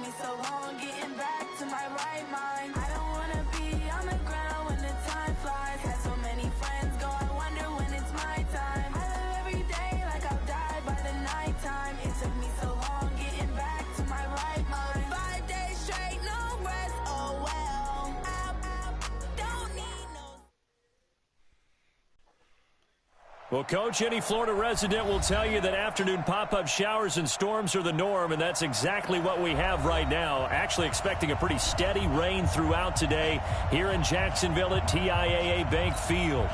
me so long getting back to my right mind. I don't wanna be on the ground when the time flies. Had so many friends go, I wonder when it's my time. I live every day like I'll die by the nighttime. It took me so long getting back to my right mind. 5 days straight, no rest, oh well. I don't need no... Well, Coach, any Florida resident will tell you that afternoon pop-up showers and storms are the norm, and that's exactly what we have right now. Actually expecting a pretty steady rain throughout today here in Jacksonville at TIAA Bank Field.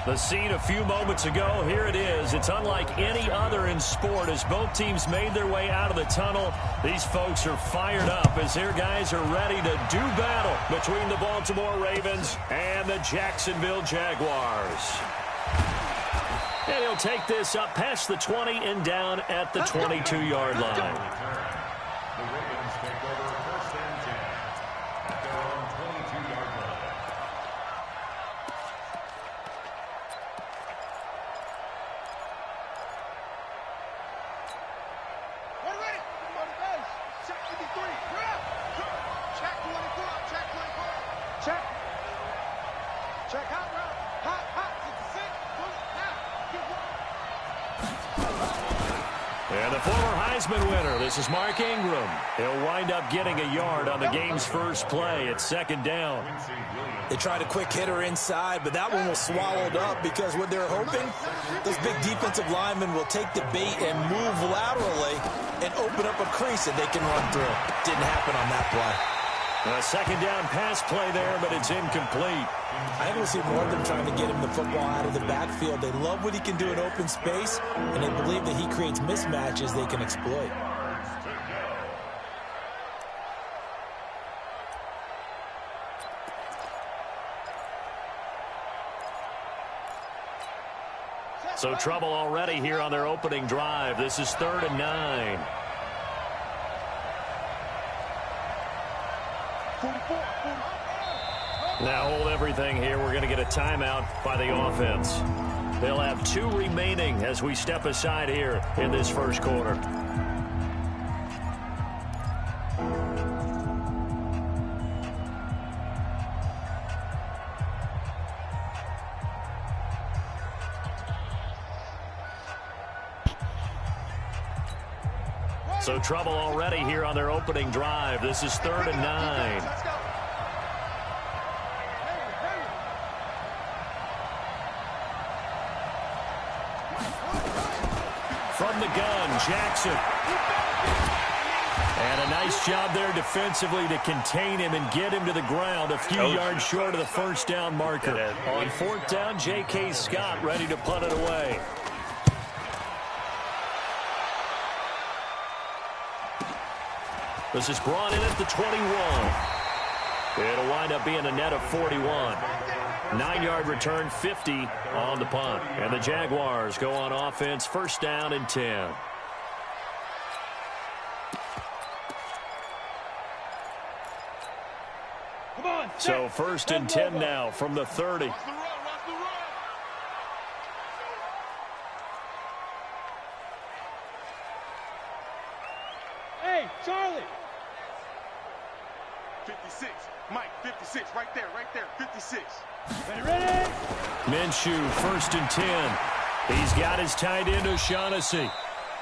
The scene a few moments ago, here it is. It's unlike any other in sport as both teams made their way out of the tunnel. These folks are fired up as their guys are ready to do battle between the Baltimore Ravens and the Jacksonville Jaguars. And he'll take this up past the 20 and down at the 22-yard line. The Ravens take over first and 10 at their own 22-yard line. We're ready. Check 53. We're up. Check 24. Check 24. Check. Check hot route. Hot. 66. And the former Heisman winner, this is Mark Ingram. He'll wind up getting a yard on the game's first play at second down. They tried a quick hitter inside, but that one was swallowed up because what they're hoping, those big defensive linemen will take the bait and move laterally and open up a crease that they can run through. Didn't happen on that play. A second down pass play there, but it's incomplete. I think we'll see more of them trying to get him the football out of the backfield. They love what he can do in open space, and they believe that he creates mismatches they can exploit. So trouble already here on their opening drive. This is 3rd and 9. 44. Now hold everything here. We're going to get a timeout by the offense. They'll have 2 remaining as we step aside here in this first quarter. So trouble already here on their opening drive. This is 3rd and 9. From the gun, Jackson. And a nice job there defensively to contain him and get him to the ground a few yards short of the first down marker. On 4th down, J.K. Scott ready to punt it away. This is brought in at the 21. It'll wind up being a net of 41. 9-yard return, 50 on the punt. And the Jaguars go on offense, first down and 10. So first and 10 now from the 30. Hey, Charlie. 56. Mike, 56. Right there. 56. Ready? Minshew, first and 10. He's got his tight end, O'Shaughnessy.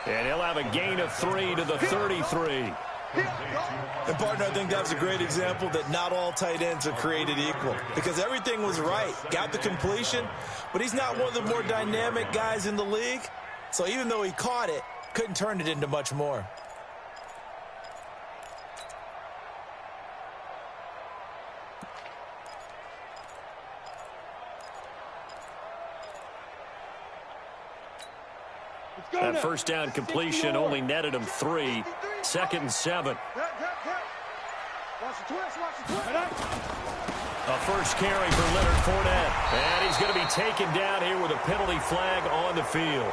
And he'll have a gain of 3 to the 33. And, partner, I think that's a great example that not all tight ends are created equal because everything was right. Got the completion, but he's not one of the more dynamic guys in the league. So even though he caught it, couldn't turn it into much more. That first down completion only netted him 3. 2nd and 7. A first carry for Leonard Fournette. And he's going to be taken down here with a penalty flag on the field.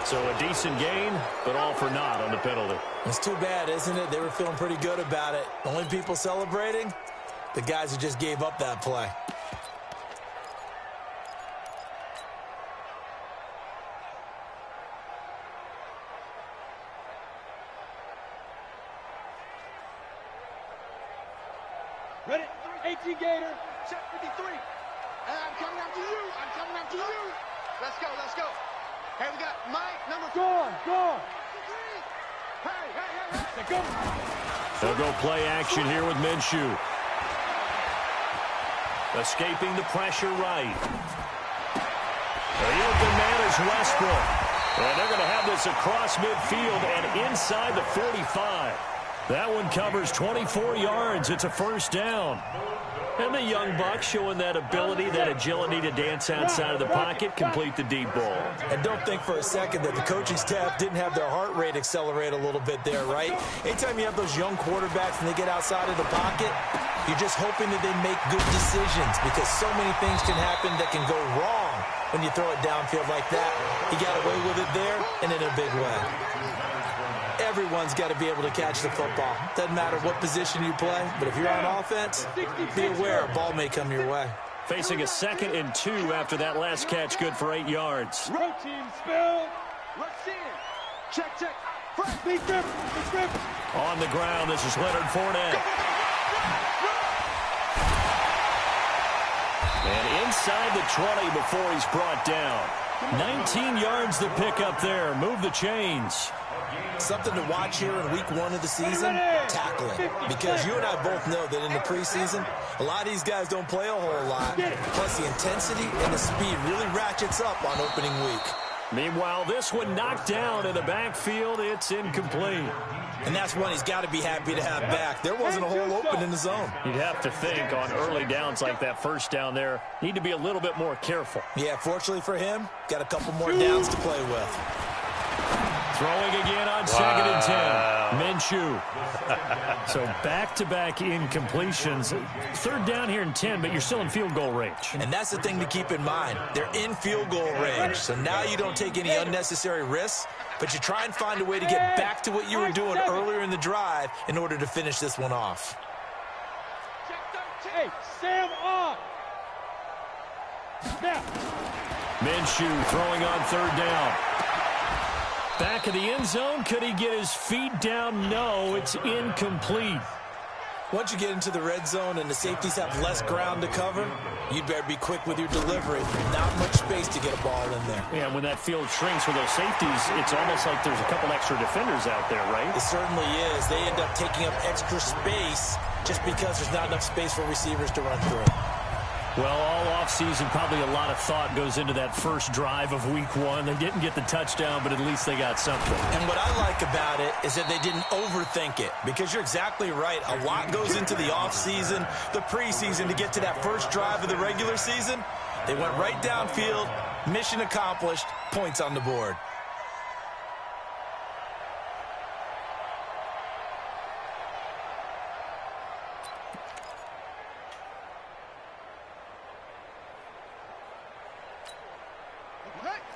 So a decent gain, but all for naught on the penalty. It's too bad, isn't it? They were feeling pretty good about it. The only people celebrating, the guys who just gave up that play. Ready? 18 Gator. Check 53. Hey, I'm coming after you. I'm coming after you. Let's go. Let's go. Hey, we got Mike, number 4. Go. Hey. Go. They'll go play action here with Minshew. Escaping the pressure right. The open man is Westbrook. And they're going to have this across midfield and inside the 45. That one covers 24 yards. It's a first down. And the young buck showing that ability, that agility to dance outside of the pocket, complete the deep ball. And don't think for a second that the coaching staff didn't have their heart rate accelerate a little bit there, right? Anytime you have those young quarterbacks and they get outside of the pocket, you're just hoping that they make good decisions because so many things can happen that can go wrong when you throw it downfield like that. He got away with it there and in a big way. Everyone's got to be able to catch the football. Doesn't matter what position you play, but if you're on offense, be aware a ball may come your way. Facing a 2nd and 2 after that last catch, good for 8 yards. Road team spill. Rush in. Check. Big grip. On the ground, this is Leonard Fournette. And inside the 20 before he's brought down. 19 yards to pick up there. Move the chains. Something to watch here in week 1 of the season, tackling. Because you and I both know that in the preseason, a lot of these guys don't play a whole lot. Plus the intensity and the speed really ratchets up on opening week. Meanwhile, this one knocked down in the backfield. It's incomplete. And that's one he's got to be happy to have back. There wasn't a hole open in the zone. You'd have to think on early downs like that first down there, need to be a little bit more careful. Yeah, fortunately for him, got a couple more downs to play with. Throwing again on 2nd and 10. Minshew. So back-to-back incompletions. 3rd down here and 10, but you're still in field goal range. And that's the thing to keep in mind. They're in field goal range. So now you don't take any unnecessary risks, but you try and find a way to get back to what you were doing earlier in the drive in order to finish this one off. Hey, Sam off. Now. Minshew throwing on 3rd down. Back of the end zone. Could he get his feet down? No, it's incomplete. Once you get into the red zone and the safeties have less ground to cover, you'd better be quick with your delivery. Not much space to get a ball in there. Yeah, when that field shrinks with those safeties, it's almost like there's a couple extra defenders out there, right? It certainly is. They end up taking up extra space just because there's not enough space for receivers to run through. Well, all offseason, probably a lot of thought goes into that first drive of week 1. They didn't get the touchdown, but at least they got something. And what I like about it is that they didn't overthink it, because you're exactly right. A lot goes into the offseason, the preseason, to get to that first drive of the regular season. They went right downfield, mission accomplished, points on the board.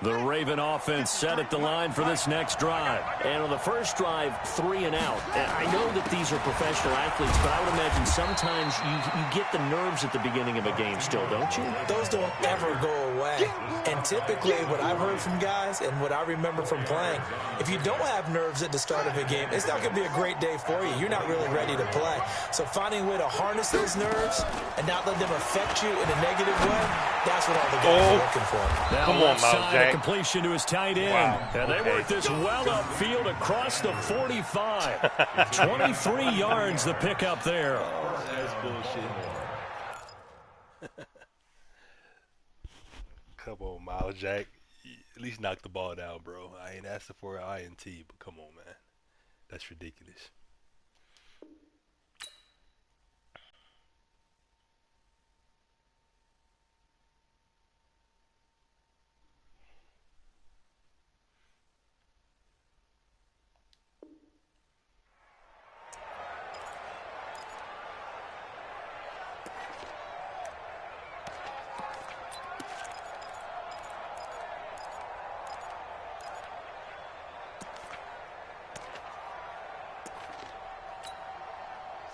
The Raven offense set at the line for this next drive. And on the first drive, 3 and out. And I know that these are professional athletes, but I would imagine sometimes you get the nerves at the beginning of a game still, don't you? Those don't ever go away. And typically what I've heard from guys and what I remember from playing, if you don't have nerves at the start of a game, it's not going to be a great day for you. You're not really ready to play. So finding a way to harness those nerves and not let them affect you in a negative way, that's what all the guys are looking for. Now come on, Miles Jack. Completion to his tight end. Wow. And they work this well upfield across the 45. 23 yards the pick up there. That's bullshit. Come on, Miles Jack. At least knock the ball down, bro. I ain't asking for an INT, but come on, man. That's ridiculous.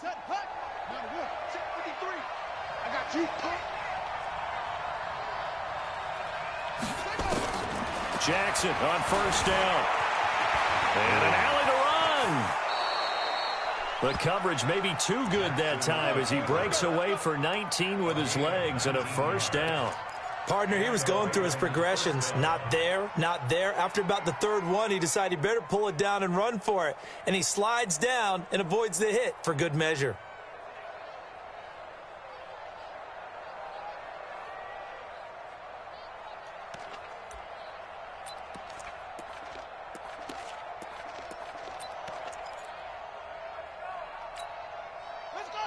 Set, hut. Number 1, check 53. I got you. Jackson on first down. And an alley to run. The coverage may be too good that time as he breaks away for 19 with his legs and a first down. Partner, he was going through his progressions. Not there, not there. After about the third one, he decided he better pull it down and run for it. And he slides down and avoids the hit for good measure.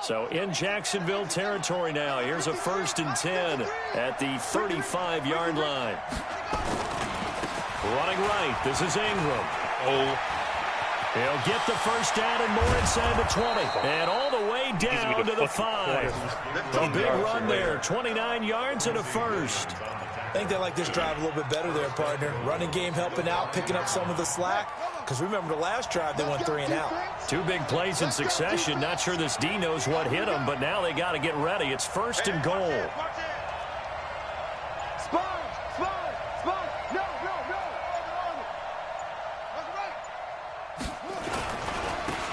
So in Jacksonville territory now. Here's a 1st and 10 at the 35-yard line. Running right. This is Ingram. He'll get the first down and more inside the 20. And all the way down to the 5. A big run there. 29 yards and a first. I think they like this drive a little bit better there, partner. Running game helping out, picking up some of the slack. Because remember the last drive, they went 3 and out. 2 big plays in succession. Not sure this D knows what hit him, but now they got to get ready. It's 1st and goal.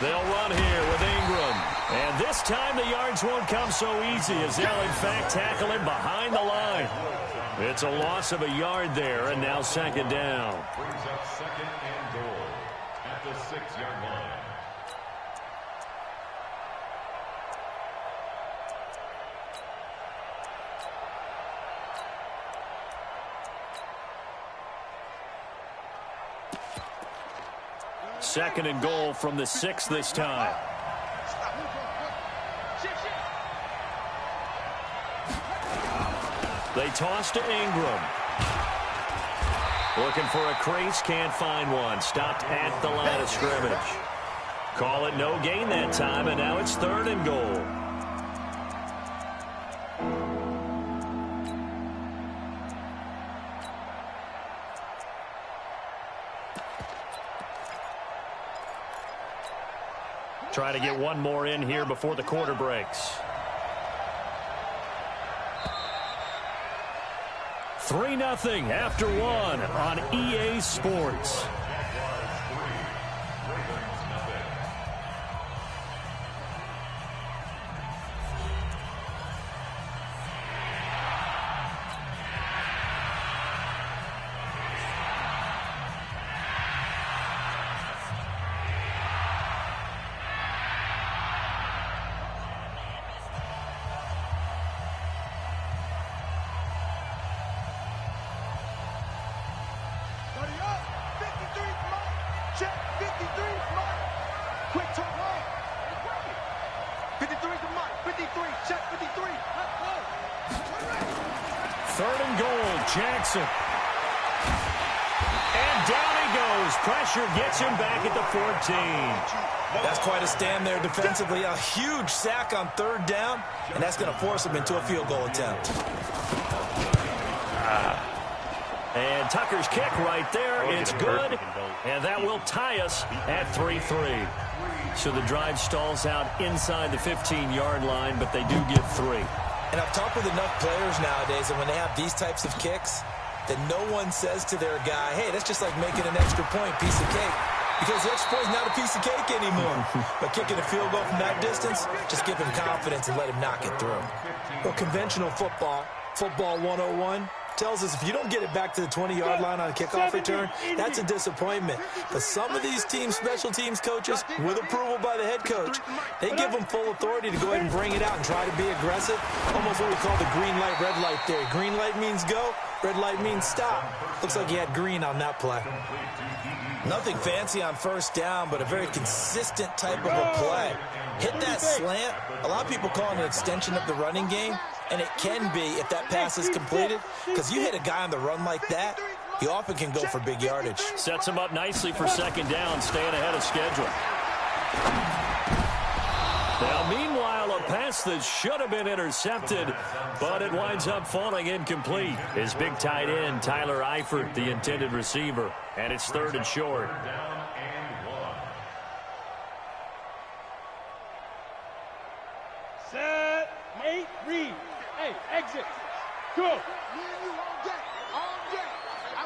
They'll run here with Ingram. And this time the yards won't come so easy as they'll, in fact, tackle him behind the line. It's a loss of a yard there, and now 2nd down. Brings up 2nd and goal at the 6-yard line. Second and goal from the 6 this time. They toss to Ingram. Looking for a crease, can't find one. Stopped at the line of scrimmage. Call it no gain that time, and now it's 3rd and goal. Try to get one more in here before the quarter breaks. 3-0 after 1 on EA Sports. Jackson. And down he goes. Pressure gets him back at the 14. That's quite a stand there defensively. A huge sack on 3rd down, and that's going to force him into a field goal attempt. And Tucker's kick right there. It's good, and that will tie us at 3-3. So the drive stalls out inside the 15-yard line, but they do get 3. And I've talked with enough players nowadays that when they have these types of kicks, that no one says to their guy, hey, that's just like making an extra point, piece of cake. Because the extra point is not a piece of cake anymore. But kicking a field goal from that distance, just give him confidence and let him knock it through. Well, conventional football 101, tells us if you don't get it back to the 20-yard line on a kickoff return, that's a disappointment. But some of these teams, special teams coaches, with approval by the head coach, they give them full authority to go ahead and bring it out and try to be aggressive. Almost what we call the green light, red light theory. Green light means go, red light means stop. Looks like he had green on that play. Nothing fancy on 1st down, but a very consistent type of a play. Hit that slant. A lot of people call it an extension of the running game, and it can be if that pass is completed, because you hit a guy on the run like that, he often can go for big yardage. Sets him up nicely for 2nd down, staying ahead of schedule. Now, meanwhile, a pass that should have been intercepted, but it winds up falling incomplete. His big tight end, Tyler Eifert, the intended receiver, and it's 3rd and short. Set, mate, read. Hey, exit. Go.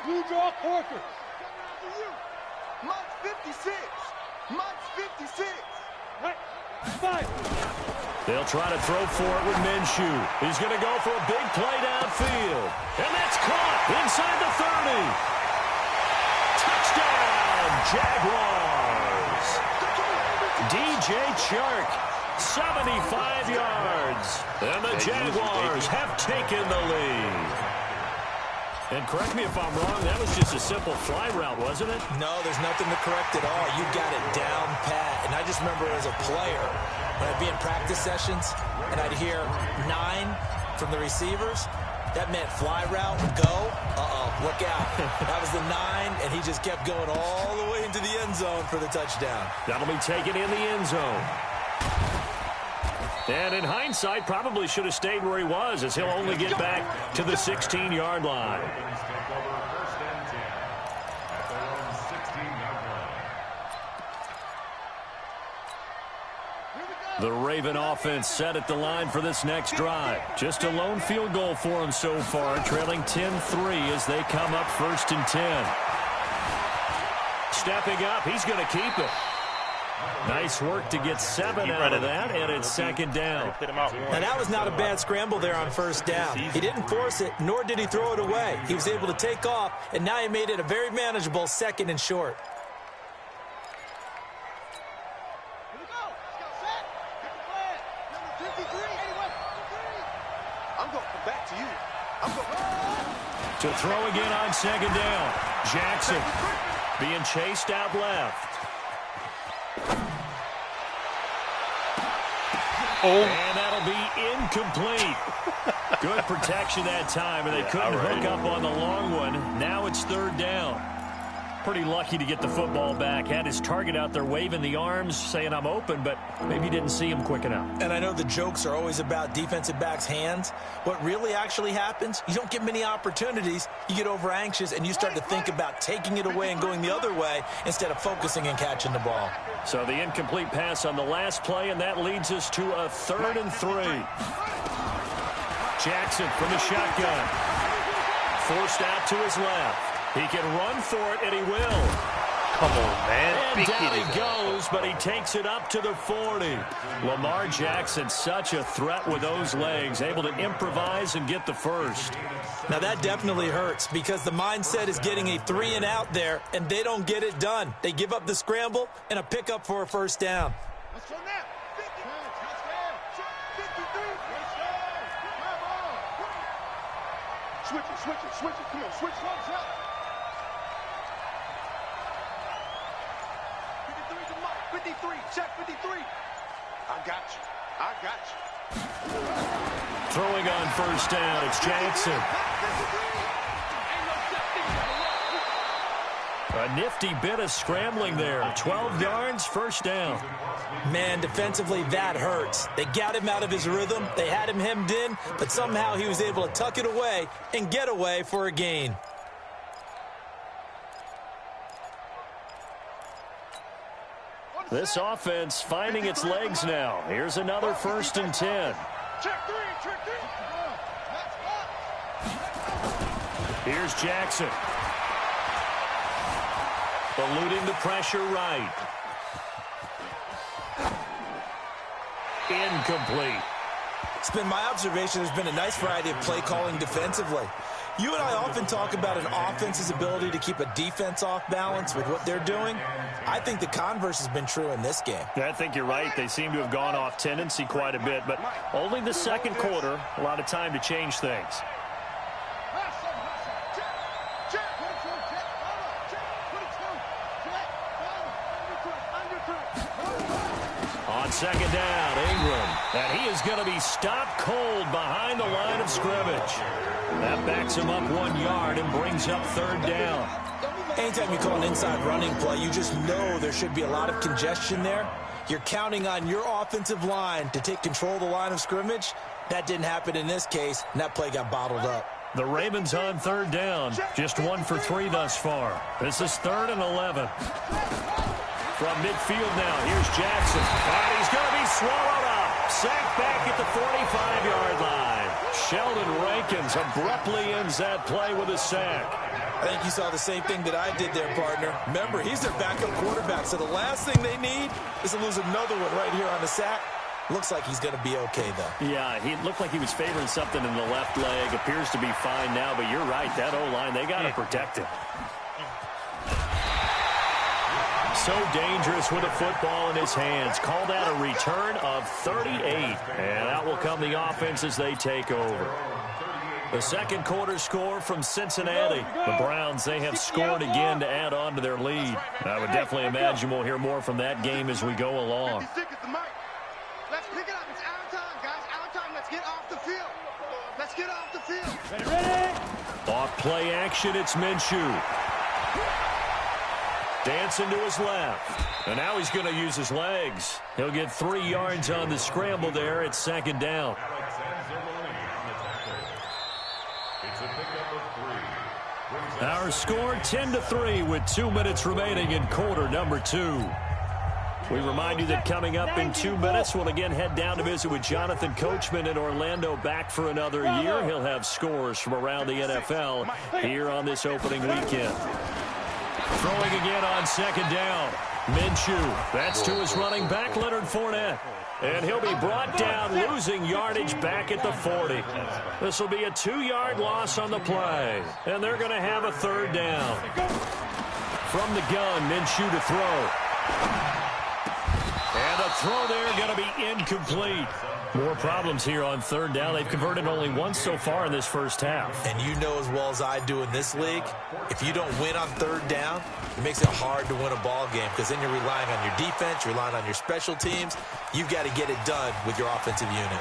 You draw quarters. Mike's 56. Mike's 56. Right. They'll try to throw for it with Minshew. He's going to go for a big play downfield. And that's caught inside the 30. Touchdown, Jaguars. DJ Chark, 75 yards. And the Jaguars have taken the lead. And correct me if I'm wrong, that was just a simple fly route, wasn't it? No, there's nothing to correct at all. You got it down pat. And I just remember as a player, when I'd be in practice sessions and I'd hear 9 from the receivers, that meant fly route, go, look out. That was the 9, and he just kept going all the way into the end zone for the touchdown. That'll be taken in the end zone. And in hindsight, probably should have stayed where he was, as he'll only get back to the 16-yard line. The Raven offense set at the line for this next drive. Just a lone field goal for them so far, trailing 10-3 as they come up 1st and 10. Stepping up, he's going to keep it. Nice work to get 7 out of that, and it's 2nd down. Now, that was not a bad scramble there on 1st down. He didn't force it, nor did he throw it away. He was able to take off, and now he made it a very manageable 2nd and short. To throw again on 2nd down. Jackson being chased out left. And that'll be incomplete. Good protection that time, and they couldn't hook up on the long one. Now it's 3rd down. Pretty lucky to get the football back. Had his target out there waving the arms, saying I'm open, but maybe didn't see him quick enough. And I know the jokes are always about defensive backs' hands. What really actually happens, you don't get many opportunities. You get over anxious, and you start to think about taking it away and going the other way instead of focusing and catching the ball. So the incomplete pass on the last play, and that leads us to a 3rd and 3. Jackson from the shotgun. Forced out to his left. He can run for it, and he will. Come on, man. And down he goes, but he takes it up to the 40. Lamar Jackson, such a threat with those legs, able to improvise and get the first. Now, that definitely hurts because the mindset is getting a 3 and out there, and they don't get it done. They give up the scramble and a pickup for a 1st down. Switch it. Come on, switch it. 53, check 53. I got you. Throwing on 1st down, it's Jackson. A nifty bit of scrambling there. 12 yards, 1st down. Man, defensively, that hurts. They got him out of his rhythm. They had him hemmed in, but somehow he was able to tuck it away and get away for a gain. This offense finding its legs now. Here's another 1st and 10. Check 3. Here's Jackson. Eluding the pressure right. Incomplete. It's been my observation there's been a nice variety of play calling defensively. You and I often talk about an offense's ability to keep a defense off balance with what they're doing. I think the converse has been true in this game. Yeah, I think you're right. They seem to have gone off tendency quite a bit, but only the 2nd quarter, a lot of time to change things. On 2nd down, Ingram. And he is going to be stopped cold behind the line of scrimmage. That backs him up 1 yard and brings up 3rd down. Anytime you call an inside running play, you just know there should be a lot of congestion there. You're counting on your offensive line to take control of the line of scrimmage. That didn't happen in this case, and that play got bottled up. The Ravens on 3rd down. Just 1 for 3 thus far. This is 3rd and 11. From midfield now, here's Jackson. And he's going to be swallowed up. Sacked back at the 45-yard line. Sheldon Rankins abruptly ends that play with a sack. I think you saw the same thing that I did there, partner. Remember, he's their backup quarterback, so the last thing they need is to lose another one right here on the sack. Looks like he's going to be okay, though. Yeah, he looked like he was favoring something in the left leg. Appears to be fine now, but you're right. That O-line, they got to protect him. So dangerous with a football in his hands. Call that a return of 38. And out will come the offense as they take over. The second quarter score from Cincinnati. The Browns, they have scored again to add on to their lead. I would definitely imagine we'll hear more from that game as we go along. Let's pick it up. It's our time, guys. Our time. Let's get off the field. Let's get off the field. Ready? Off play action, it's Minshew. Dancing to his left. And now he's going to use his legs. He'll get 3 yards on the scramble there. It's second down. Our score 10-3 with 2 minutes remaining in quarter number 2. We remind you that coming up in 2 minutes, we'll again head down to visit with Jonathan Coachman in Orlando, back for another year. He'll have scores from around the NFL here on this opening weekend. Throwing again on second down. Minshew. That's to his running back, Leonard Fournette. And he'll be brought down, losing yardage back at the 40. This will be a 2-yard loss on the play. And they're going to have a third down. From the gun, Minshew to throw. And the throw there going to be incomplete. More problems here on third down. They've converted only once so far in this first half. And you know as well as I do in this league, if you don't win on third down, it makes it hard to win a ball game because then you're relying on your defense, you're relying on your special teams. You've got to get it done with your offensive unit.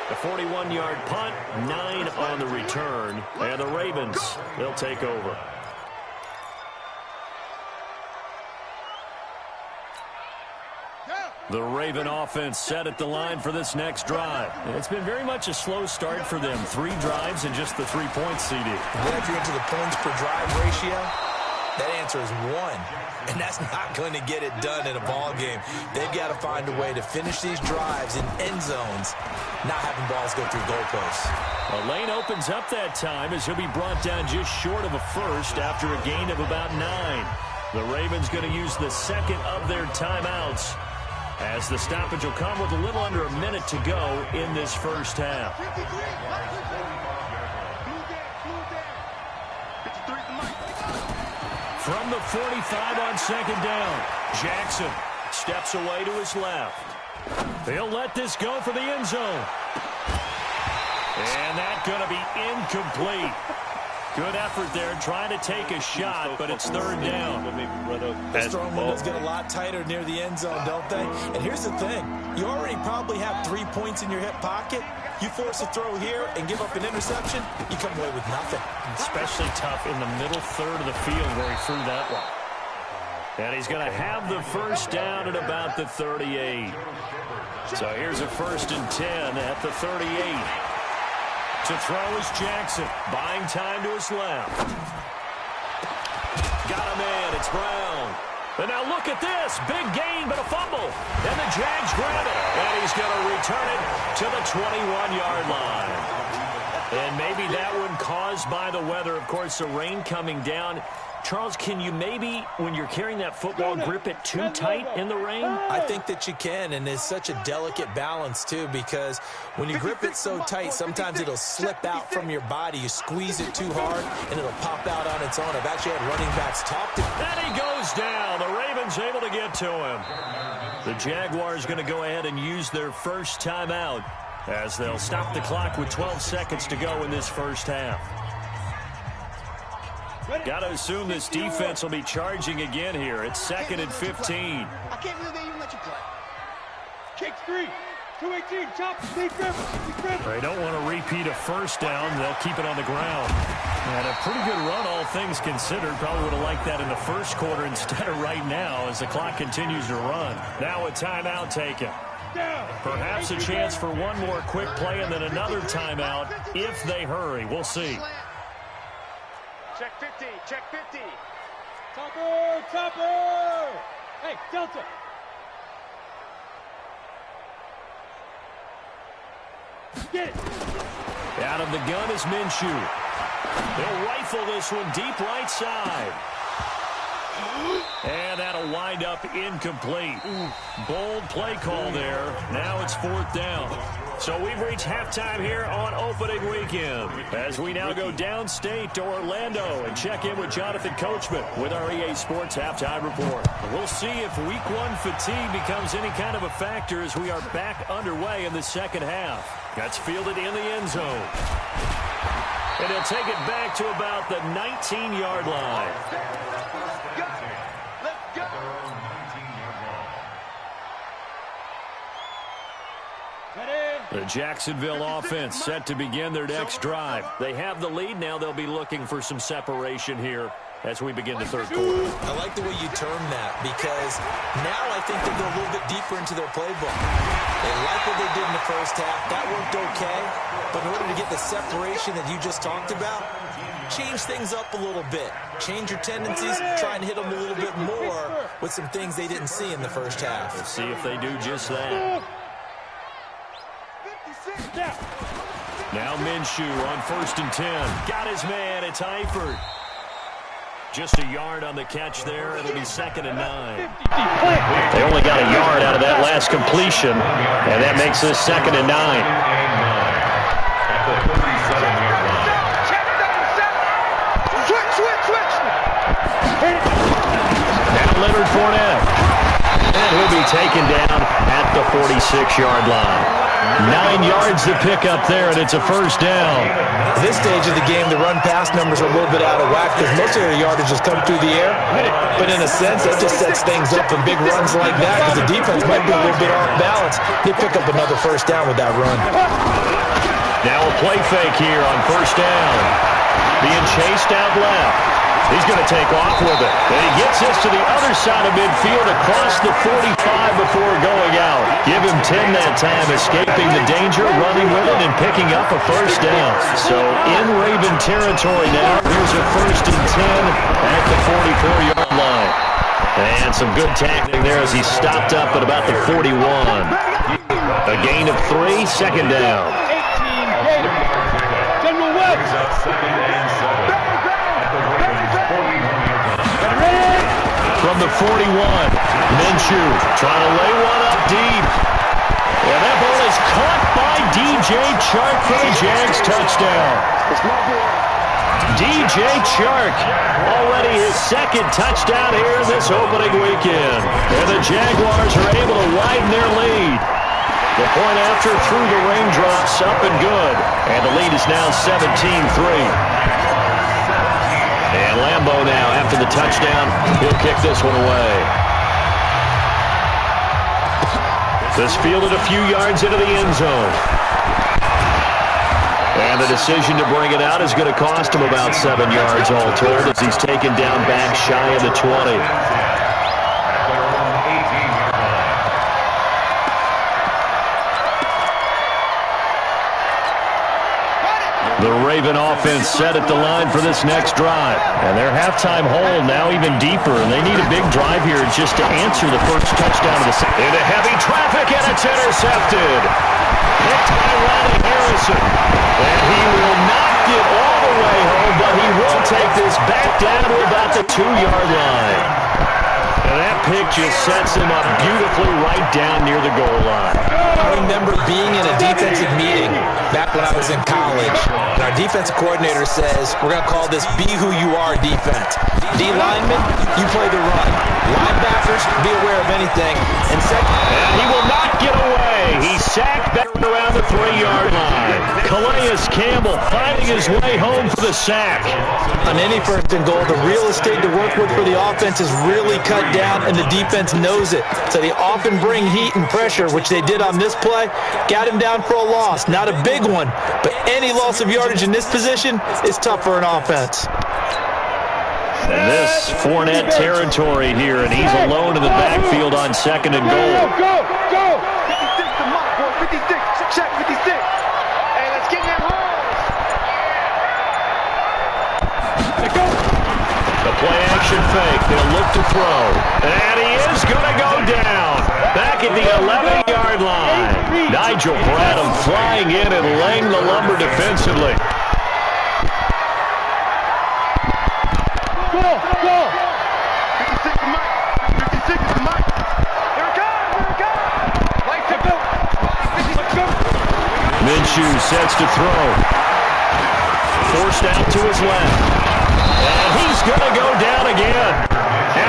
The 41-yard punt, 9 on the return. And the Ravens, they'll take over. The Raven offense set at the line for this next drive. It's been very much a slow start for them. 3 drives and just the 3 points, CD. Then if you're into the points per drive ratio, that answer is 1. And that's not going to get it done in a ball game. They've got to find a way to finish these drives in end zones, not having balls go through goalposts. A lane opens up that time as he'll be brought down just short of a first after a gain of about 9. The Ravens going to use the second of their timeouts, as the stoppage will come with a little under a minute to go in this first half. From the 45 on second down, Jackson steps away to his left. They'll let this go for the end zone. And that's going to be incomplete. Good effort there, trying to take a shot, but it's third down. The throwing windows get a lot tighter near the end zone, don't they? And here's the thing. You already probably have 3 points in your hip pocket. You force a throw here and give up an interception, you come away with nothing. Especially tough in the middle third of the field where he threw that one. And he's going to have the first down at about the 38. So here's a 1st and 10 at the 38. To throw is Jackson, buying time to his left. Got a man, it's Brown. And now look at this, big gain but a fumble. And the Jags grab it, and he's going to return it to the 21-yard line. And maybe that one caused by the weather, of course, the rain coming down. Charles, can you maybe, when you're carrying that football, grip it too tight in the rain? I think that you can, and it's such a delicate balance, too, because when you grip it so tight, sometimes it'll slip out from your body. You squeeze it too hard, and it'll pop out on its own. I've actually had running backs talk to him. And he goes down. The Ravens able to get to him. The Jaguars going to go ahead and use their first timeout as they'll stop the clock with 12 seconds to go in this first half. Got to assume this defense will be charging again here. It's 2nd and 15. I can't believe they even let you play. Kick 3. 218. Chop. Steve Griffin. They don't want to repeat a first down. They'll keep it on the ground. And a pretty good run, all things considered. Probably would have liked that in the first quarter instead of right now as the clock continues to run. Now a timeout taken. Perhaps a chance for one more quick play and then another timeout if they hurry. We'll see. Check 50. Check 50. Topper. Topper. Hey, Delta. Yeah, Out of the gun is Minshew. They'll rifle this one deep right side. And that'll wind up incomplete. Bold play call there. Now it's 4th down. So we've reached halftime here on opening weekend as we now go downstate to Orlando and check in with Jonathan Coachman with our EA Sports Halftime Report. We'll see if Week 1 fatigue becomes any kind of a factor as we are back underway in the second half. That's fielded in the end zone. And he'll take it back to about the 19-yard line. The Jacksonville offense set to begin their next drive. They have the lead. Now they'll be looking for some separation here as we begin the third quarter. I like the way you term that because now I think they go a little bit deeper into their playbook. They like what they did in the first half. That worked okay. But in order to get the separation that you just talked about, change things up a little bit. Change your tendencies, try and hit them a little bit more with some things they didn't see in the first half. Let's see if they do just that. Now Minshew on 1st and 10. Got his man. It's Eifert. Just a yard on the catch there. It'll be 2nd and 9. They only got a yard out of that last completion, and that makes this 2nd and 9. Now Leonard Fournette. And he'll be taken down at the 46-yard line. 9 yards to pick up there, and it's a 1st down. At this stage of the game, the run-pass numbers are a little bit out of whack because most of their yardage has come through the air. But in a sense, that just sets things up for big runs like that because the defense might be a little bit off balance. They pick up another 1st down with that run. Now a play fake here on 1st down. Being chased out left. He's going to take off with it. And he gets this to the other side of midfield across the 45 before going out. Give him 10 that time, escaping the danger, running with it, and picking up a 1st down. So in Raven territory now, here's a 1st and 10 at the 44-yard line. And some good tackling there as he stopped up at about the 41. A gain of 3, 2nd down. 18 General Webb. From the 41, Minshew trying to lay one up deep. And that ball is caught by DJ Chark for the Jags touchdown. DJ Chark, already his 2nd touchdown here this opening weekend. And the Jaguars are able to widen their lead. The point after through the raindrops, up and good. And the lead is now 17-3. And Lambeau now, after the touchdown, he'll kick this one away. This fielded a few yards into the end zone. And the decision to bring it out is going to cost him about 7 yards all told as he's taken down back shy of the 20. The Raven offense set at the line for this next drive. And their halftime hole now even deeper, and they need a big drive here just to answer the first touchdown of the season. Into heavy traffic, and it's intercepted. Picked by Ronnie Harrison. And he will not get all the way home, but he will take this back down to about the 2-yard line. And that pick just sets him up beautifully right down near the goal line. I remember being in a defensive meeting back when I was in college. And our defensive coordinator says, we're going to call this Be Who You Are defense. D linemen, you play the run. Linebackers, be aware of anything. And he will not get away. He's sacked back around the 3-yard line. Calais Campbell finding his way home for the sack. On any 1st and goal, the real estate to work with for the offense is really cut down, and the defense knows it. So they often bring heat and pressure, which they did on this play. Got him down for a loss. Not a big one, but any loss of yardage in this position is tough for an offense. And this Fournette territory here, and he's alone in the backfield on 2nd and goal. Go! 56 to Mark, boy. 56. Check 56. Hey, let's get that home. The play action fake. They'll look to throw. And he is going to go down. Back at the 11-yard line. Nigel Bradham flying in and laying the lumber defensively. Go! 56 to Mike. 56 to Mike. Here it comes. Light to go. Let's go. Minshew sets to throw. Forced out to his left. And he's going to go down again.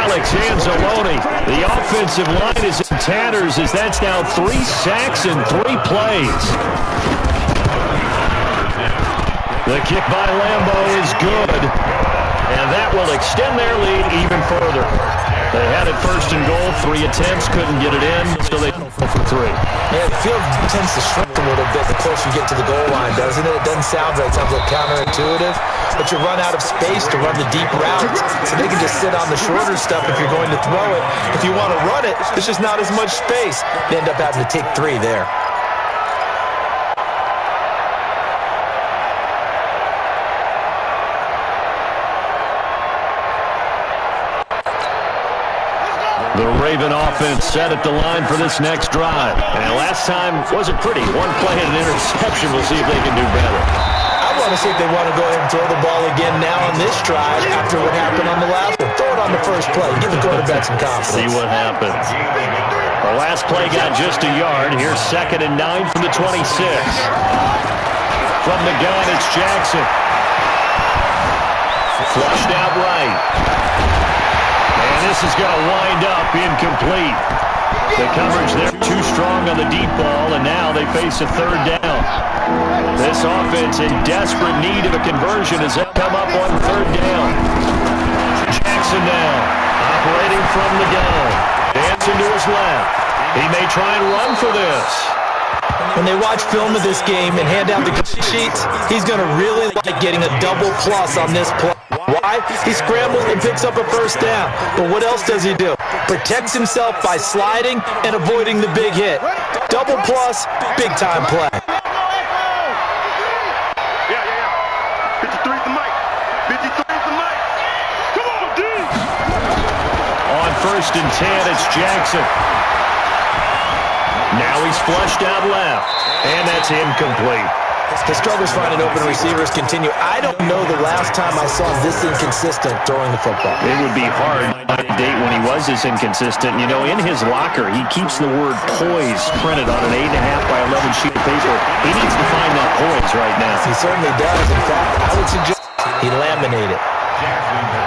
Alex Anzalone. The offensive line is in tatters as that's now 3 sacks in 3 plays. The kick by Lambo is good. And that will extend their lead even further. They had it first and goal, 3 attempts, couldn't get it in, so they go for 3. Yeah, the field tends to shrink a little bit the closer you get to the goal line, doesn't it? It doesn't sound right. It sounds a little counterintuitive. But you run out of space to run the deep routes, so they can just sit on the shorter stuff if you're going to throw it. If you want to run it, there's just not as much space. They end up having to take 3 there. The Raven offense set at the line for this next drive. And last time wasn't pretty. 1 play and an interception. We'll see if they can do better. I want to see if they want to go ahead and throw the ball again now on this drive after what happened on the last one. Throw it on the first play. Give the quarterback some confidence. See what happens. The last play got just a yard. Here's 2nd and 9 from the 26. From the gun, it's Jackson. Flushed out right. And this is going to wind up incomplete. The coverage there too strong on the deep ball, and now they face a 3rd down. This offense in desperate need of a conversion as they come up on 3rd down. Jackson now, operating from the gun. Dancing to his left. He may try and run for this. When they watch film of this game and hand out the sheets, he's going to really like getting a double plus on this play. Why? He scrambles and picks up a 1st down. But what else does he do? Protects himself by sliding and avoiding the big hit. Double plus, big-time play. Yeah. 53 to Mike. 53 to Mike. Come on, dude. On 1st and 10, it's Jackson. Now he's flushed out left, and that's incomplete. The struggles finding open receivers continue. I don't know the last time I saw this inconsistent throwing the football. It would be hard to date when he was this inconsistent. You know, in his locker, he keeps the word poise printed on an 8.5 by 11 sheet of paper. He needs to find that poise right now. He certainly does. In fact, I would suggest he laminate it.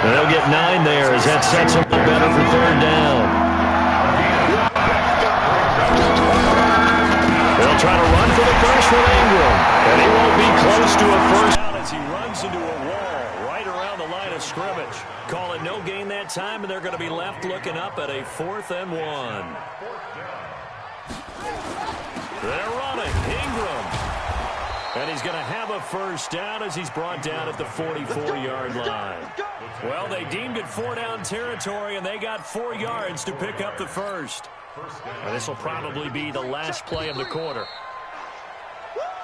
They'll get 9 there as that sets him up better for 3rd down. They'll try to run for the first from Ingram, and he won't be close to a first down as he runs into a wall right around the line of scrimmage. Call it no gain that time, and they're going to be left looking up at a 4th and 1. They're running. Ingram. And he's going to have a first down as he's brought down at the 44-yard line. Well, they deemed it 4-down territory, and they got 4 yards to pick up the first. And this will probably be the last play of the quarter.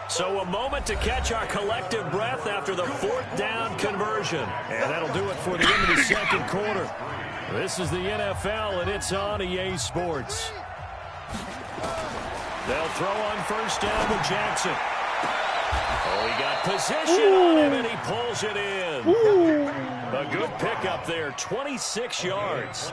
So a moment to catch our collective breath after the 4th down conversion. And that'll do it for the end of the 2nd quarter. This is the NFL, and it's on EA Sports. They'll throw on 1st down with Jackson. Oh, he got possession on him, and he pulls it in. A good pickup there, 26 yards.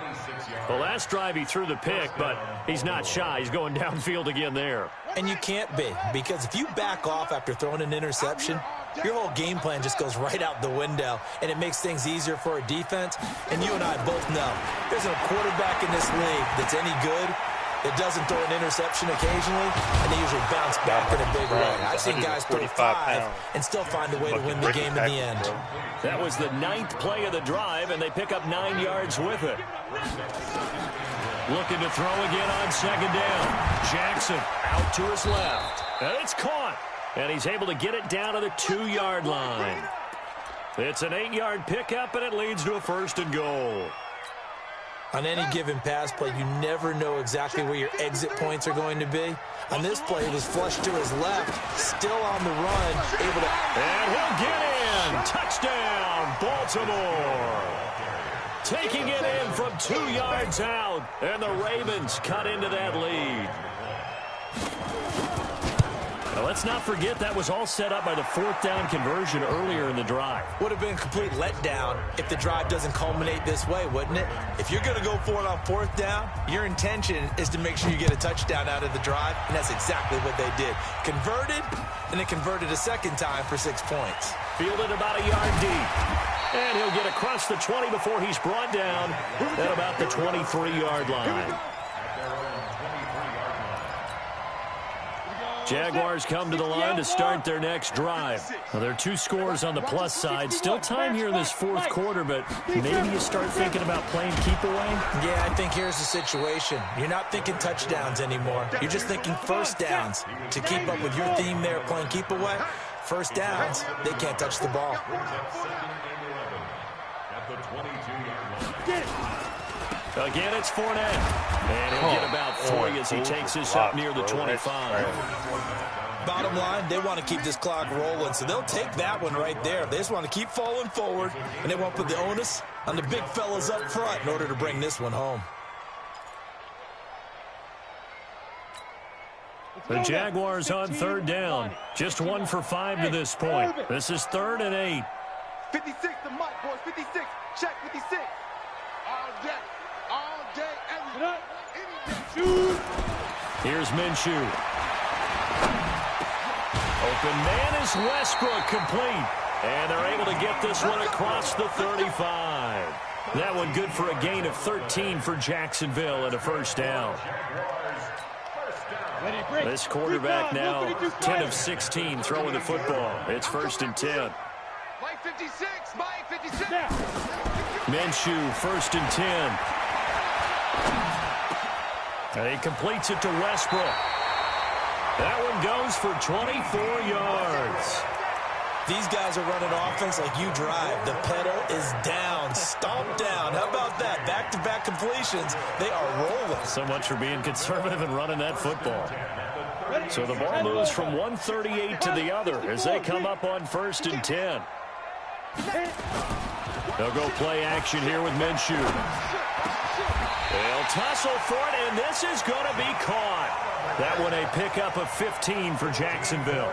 The last drive he threw the pick, but he's not shy. He's going downfield again there. And you can't be, because if you back off after throwing an interception, your whole game plan just goes right out the window, and it makes things easier for a defense. And you and I both know there's a quarterback in this league that's any good that doesn't throw an interception occasionally, and they usually bounce back in a big way. I've seen guys throw 5 and still find a way to win the game in the end. That was the 9th play of the drive, and they pick up 9 yards with it. Looking to throw again on 2nd down. Jackson out to his left, and it's caught. And he's able to get it down to the 2-yard line. It's an 8-yard pickup, and it leads to a 1st and goal. On any given pass play, you never know exactly where your exit points are going to be. On this play, he was flushed to his left, still on the run, able to... And he'll get in. Touchdown, Baltimore. Taking it in from 2 yards out, and the Ravens cut into that lead. Now, let's not forget that was all set up by the fourth down conversion earlier in the drive. Would have been a complete letdown if the drive doesn't culminate this way, wouldn't it? If you're going to go for it on fourth down, your intention is to make sure you get a touchdown out of the drive, and that's exactly what they did. Converted, and they converted a second time for 6 points. Fielded about a yard deep. And he'll get across the 20 before he's brought down at about the 23-yard line. Jaguars come to the line to start their next drive. Now, there are 2 scores on the plus side. Still time here in this fourth quarter, but maybe you start thinking about playing keep away? Yeah, I think here's the situation. You're not thinking touchdowns anymore. You're just thinking first downs. To keep up with your theme there, playing keep away, first downs, they can't touch the ball. Again, it's Fournette. And he'll get about 3 as he takes this up near the 25. Bottom line, they want to keep this clock rolling, so they'll take that one right there. They just want to keep falling forward, and they won't put the onus on the big fellas up front in order to bring this one home. The Jaguars on third down. Just 1 for 5 to this point. This is 3rd and 8. 56 to Mike, boys. 56. Check 56. All day. All day. Every day. Any day. Here's Minshew. Open man is Westbrook, complete. And they're able to get this one across the 35. That one good for a gain of 13 for Jacksonville and a first down. This quarterback now 10 of 16 throwing the football. It's 1st and 10. Mike 56. Mike 56. Minshew, 1st and 10. And he completes it to Westbrook. That one goes for 24 yards. These guys are running offense like you drive. The pedal is down, stomp down. How about that? Back-to-back completions. They are rolling. So much for being conservative and running that football. So the ball moves from 138 to the other as they come up on 1st and 10. They'll go play action here with Minshew. They'll tussle for it, and this is going to be caught. That one a pickup of 15 for Jacksonville.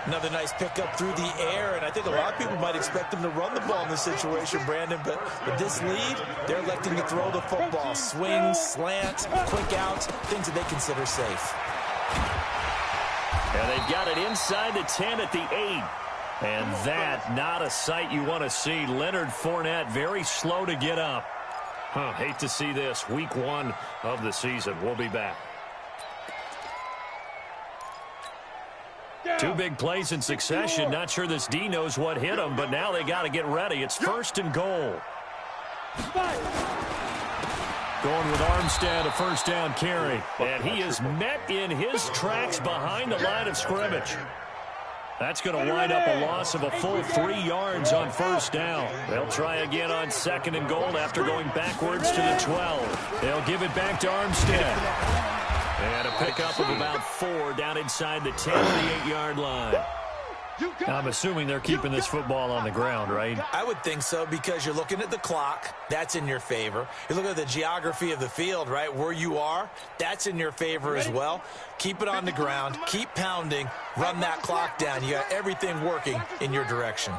Another nice pickup through the air, and I think a lot of people might expect them to run the ball in this situation, Brandon, but with this lead, they're electing to throw the football. Swings, slants, quick outs, things that they consider safe. And they've got it inside the 10 at the 8. And that, not a sight you want to see. Leonard Fournette very slow to get up. Hate to see this. Week 1 of the season. We'll be back. 2 big plays in succession. Not sure this D knows what hit him, but now they got to get ready. It's 1st and goal. Going with Armstead, a 1st down carry. And he is met in his tracks behind the line of scrimmage. That's going to wind up a loss of a full 3 yards on 1st down. They'll try again on 2nd and goal after going backwards to the 12. They'll give it back to Armstead. And a pickup of about 4 down inside the 10 to the 8-yard line. I'm assuming they're keeping this football on the ground, right? I would think so, because you're looking at the clock. That's in your favor. You look at the geography of the field, right, where you are. That's in your favor as well. Keep it on the ground. Keep pounding. Run that clock down. You got everything working in your direction.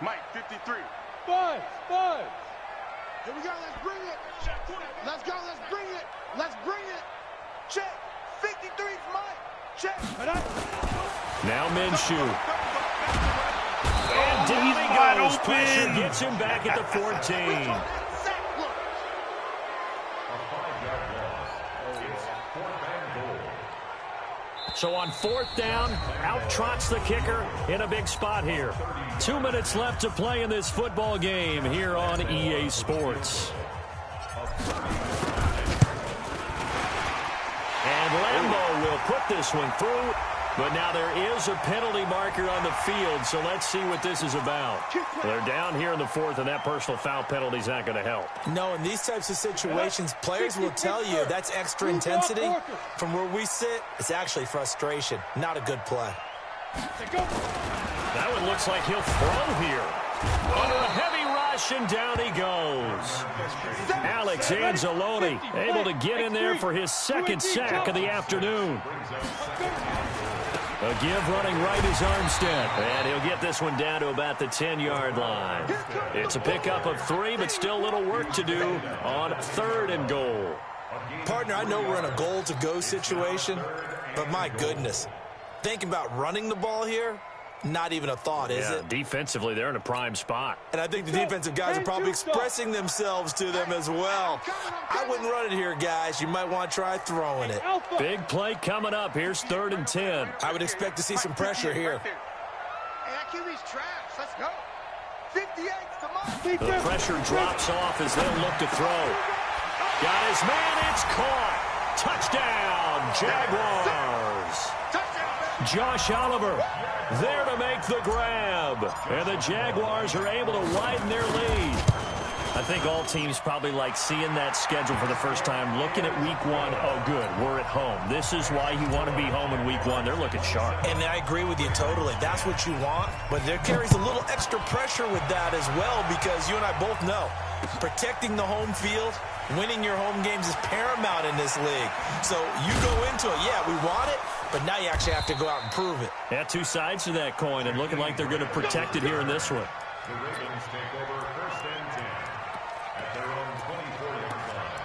Mike 53. Five. Here we go. Let's bring it. Let's go. Let's bring it. Let's bring it. Check. 53's Mike. Check. Now Minshew. And down he goes. Pressure gets him back at the 14. So on 4th down, out trots the kicker in a big spot here. 2 minutes left to play in this football game here on EA Sports. And Lambeau will put this one through, but now there is a penalty marker on the field, so let's see what this is about. They're down here in the 4th, and that personal foul penalty is not going to help. No, in these types of situations, players will tell you that's extra intensity. From where we sit, it's actually frustration. Not a good play. That one looks like he'll throw here. Under a heavy ride rush, and down he goes. Alex Anzalone able to get in there for his second sack of the afternoon. A give running right is Armstead, and he'll get this one down to about the 10-yard line. It's a pickup of 3, but still a little work to do on 3rd and goal. Partner, I know we're in a goal-to-go situation, but my goodness, thinking about running the ball here, not even a thought, is it? Defensively, they're in a prime spot. And I think the defensive guys are probably expressing themselves to them as well. I wouldn't run it here, guys. You might want to try throwing it. Big play coming up. Here's 3rd and 10. I would expect to see some pressure here. Hey, QB's trash. Let's go. 58, come on. The pressure drops off as they'll look to throw. Got his man. It's caught. Touchdown, Jaguars. Josh Oliver there to make the grab. And the Jaguars are able to widen their lead. I think all teams probably like seeing that schedule for the first time, looking at week 1. Oh, good, we're at home. This is why you want to be home in week 1. They're looking sharp. And I agree with you totally. That's what you want. But there carries a little extra pressure with that as well, because you and I both know protecting the home field, winning your home games is paramount in this league. So you go into it, yeah, we want it, but now you actually have to go out and prove it. Yeah, 2 sides to that coin, and looking like they're going to protect it here in this one. The Ravens take over 1st and 10 at their own 24-yard line.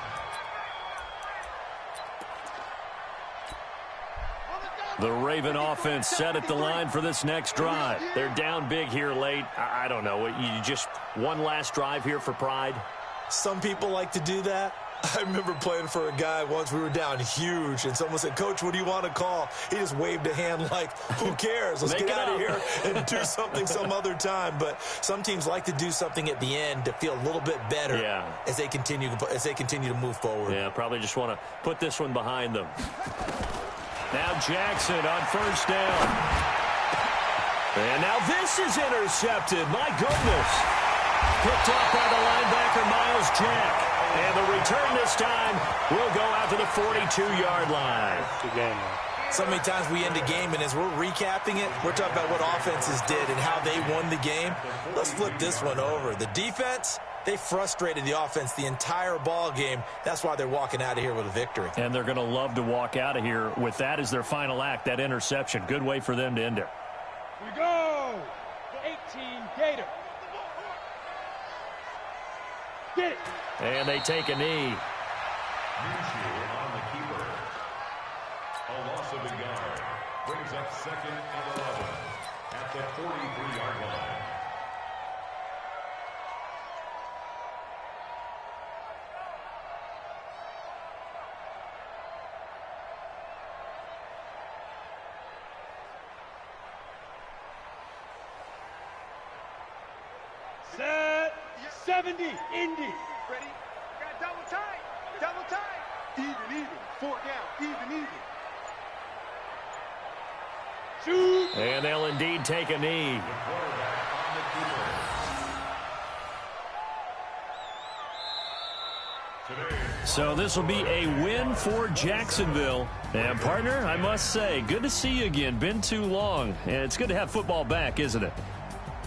The Raven offense set at the line for this next drive. They're down big here late. I don't know. You just one last drive here for pride? Some people like to do that. I remember playing for a guy once. We were down huge, and someone said, "Coach, what do you want to call?" He just waved a hand like, who cares? Let's get out of here and do something some other time. But some teams like to do something at the end to feel a little bit better as they continue to move forward. Yeah, probably just want to put this one behind them. Now Jackson on 1st down. And now this is intercepted. My goodness. Picked off by the linebacker, Miles Jack. And the return this time will go out to the 42-yard line. Good game, man. So many times we end a game, and as we're recapping it, we're talking about what offenses did and how they won the game. Let's flip this one over. The defense, they frustrated the offense the entire ball game. That's why they're walking out of here with a victory. And they're going to love to walk out of here with that as their final act, that interception. Good way for them to end it. We go. 18 Gator. Get it. And they take a knee. Minshew on the keeper. A loss of a yard. Brings up 2nd and 11 at the 43-yard line. Set. 70. Indy. Ready? Got double tight. Double tight. Even. 4 down. Even. Shoot. And they'll indeed take a knee. So this will be a win for Jacksonville. And, partner, I must say, good to see you again. Been too long. And it's good to have football back, isn't it?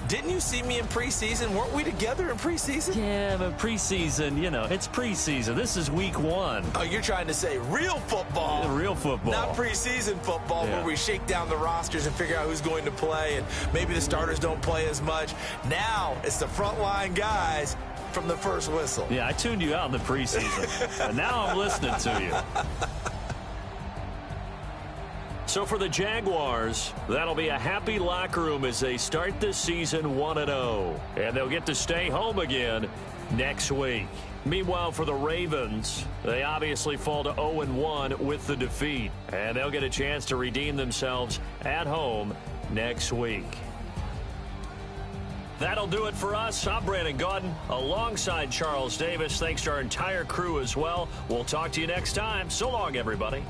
Didn't you see me in preseason? Weren't we together in preseason? Yeah, but preseason, you know, it's preseason. This is week 1. Oh, you're trying to say real football. Real football. Not preseason football where we shake down the rosters and figure out who's going to play, and maybe the starters don't play as much. Now it's the frontline guys from the first whistle. Yeah, I tuned you out in the preseason. And now I'm listening to you. So for the Jaguars, that'll be a happy locker room as they start this season 1-0. And they'll get to stay home again next week. Meanwhile, for the Ravens, they obviously fall to 0-1 with the defeat. And they'll get a chance to redeem themselves at home next week. That'll do it for us. I'm Brandon Gaudin alongside Charles Davis. Thanks to our entire crew as well. We'll talk to you next time. So long, everybody.